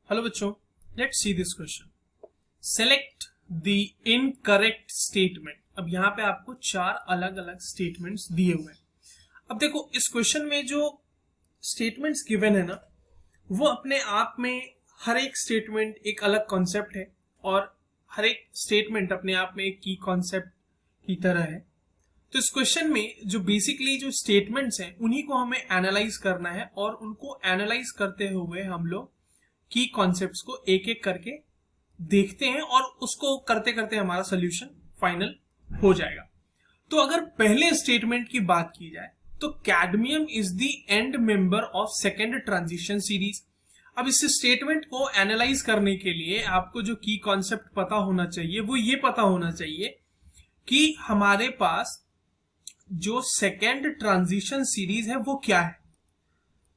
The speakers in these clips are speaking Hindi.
हेलो बच्चों, let's see this question. Select the incorrect statement. अब यहाँ पे आपको चार अलग अलग स्टेटमेंट्स दिए हुए हैं। अब देखो, इस क्वेश्चन में जो स्टेटमेंट्स गिवन है ना, वो अपने आप में हर एक स्टेटमेंट एक अलग कॉन्सेप्ट है और हर एक स्टेटमेंट अपने आप में एक की कॉन्सेप्ट की तरह है। तो इस क्वेश्चन में जो बेसिकली जो स्टेटमेंट्स हैं उन्हीं को हमें एनालाइज करना है और उनको एनालाइज करते हुए हम लोग की कॉन्सेप्ट्स को एक एक करके देखते हैं और उसको करते करते हमारा सोल्यूशन फाइनल हो जाएगा। तो अगर पहले स्टेटमेंट की बात की जाए तो cadmium is the end member of second transition series. अब इस स्टेटमेंट को एनालाइज करने के लिए आपको जो की कॉन्सेप्ट पता होना चाहिए वो ये पता होना चाहिए कि हमारे पास जो सेकेंड ट्रांजिशन सीरीज है वो क्या है,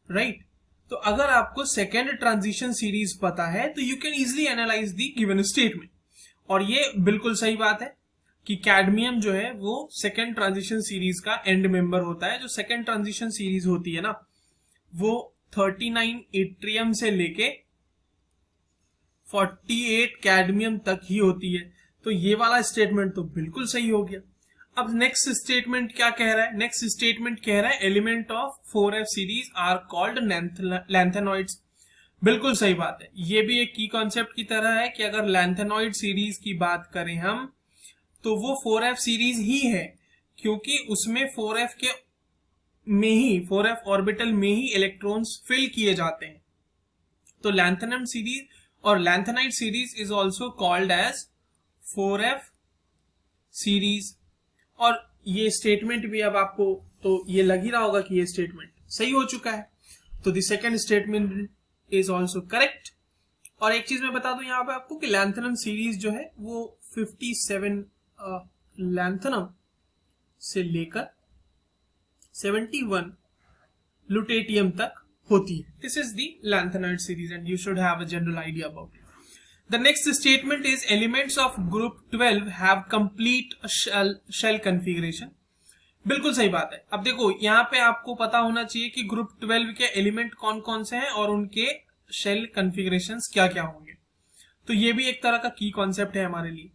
राइट? तो अगर आपको सेकेंड ट्रांजिशन सीरीज पता है तो you can easily analyse the given statement. और ये बिल्कुल सही बात है कि कैडमियम जो है वो सेकेंड ट्रांजिशन सीरीज का एंड मेंबर होता है। जो सेकेंड ट्रांजिशन सीरीज होती है ना, वो 39 एट्रियम से लेके 48 कैडमियम तक ही होती है। तो ये वाला स्टेटमेंट तो बिल्कुल सही हो गया। अब नेक्स्ट स्टेटमेंट क्या कह रहा है? नेक्स्ट स्टेटमेंट कह रहा है element of 4f series are called lanthanoids. बिल्कुल सही बात है, ये भी एक की कॉन्सेप्ट की तरह है कि अगर लैंथेनॉइड सीरीज की बात करें हम तो वो 4f सीरीज ही है, क्योंकि उसमें 4f के में ही 4f ऑर्बिटल में ही इलेक्ट्रॉन्स फिल किए जाते हैं। तो लैंथेनम सीरीज और lanthanide series is also called as 4f series. और ये स्टेटमेंट भी अब आपको तो ये लग ही रहा होगा कि ये स्टेटमेंट सही हो चुका है। तो the second statement is also correct. और एक चीज मैं बता दूं यहाँ पे आपको कि लैंथेनम सीरीज जो है वो 57 लैंथेनम से लेकर 71 लुटेटियम तक होती है। This is the lanthanide series and you should have a general idea about it. The next statement is elements of group 12 have complete shell configuration. बिल्कुल सही बात है। अब देखो, यहाँ पे आपको पता होना चाहिए कि ग्रुप 12 के एलिमेंट कौन कौन से हैं और उनके शेल कॉन्फ़िगरेशंस क्या क्या होंगे। तो ये भी एक तरह का की कॉन्सेप्ट है हमारे लिए।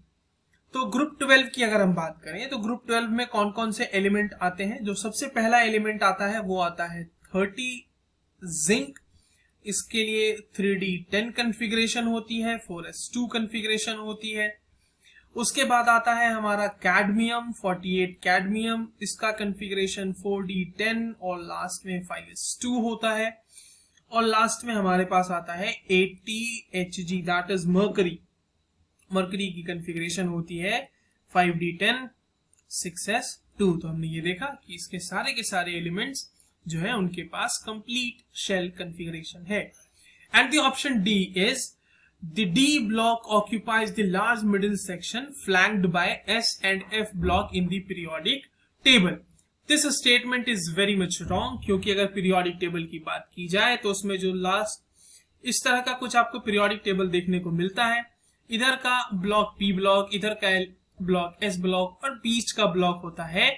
तो ग्रुप 12 की अगर हम बात करें तो ग्रुप 12 में कौन कौन से एलिमेंट आते हैं? जो सबसे पहला एलिमेंट आता है वो आता है 30 जिंक। इसके लिए 3d10 कॉन्फ़िगरेशन होती है, 4s2 कॉन्फ़िगरेशन होती है। उसके बाद आता है हमारा कैडमियम, 48 कैडमियम, इसका कॉन्फ़िगरेशन 4d10 और लास्ट में 5s2 होता है। और लास्ट में हमारे पास आता है 80 Hg, that is mercury. Mercury की कॉन्फ़िगरेशन होती है 5d10 6s2। तो हमने ये देखा कि इसके सारे के सारे एलिमेंट्स जो है उनके पास कंप्लीट शेल कॉन्फ़िगरेशन है। And the option D is the D block occupies the large middle section flanked by S and F block in the periodic table. This statement is very much wrong, क्योंकि अगर पीरियोडिक टेबल की बात की जाए तो उसमें जो लास्ट इस तरह का कुछ आपको पीरियोडिक टेबल देखने को मिलता है। इधर का ब्लॉक पी ब्लॉक, इधर का ब्लॉक एस ब्लॉक और बीच का ब्लॉक होता है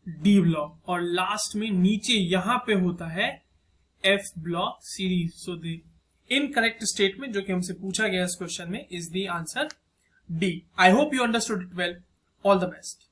डी ब्लॉक और लास्ट में नीचे यहां पे होता है F block series. So the incorrect statement जो कि हमसे पूछा गया इस क्वेश्चन में is the answer D. I hope you understood it well. All the best.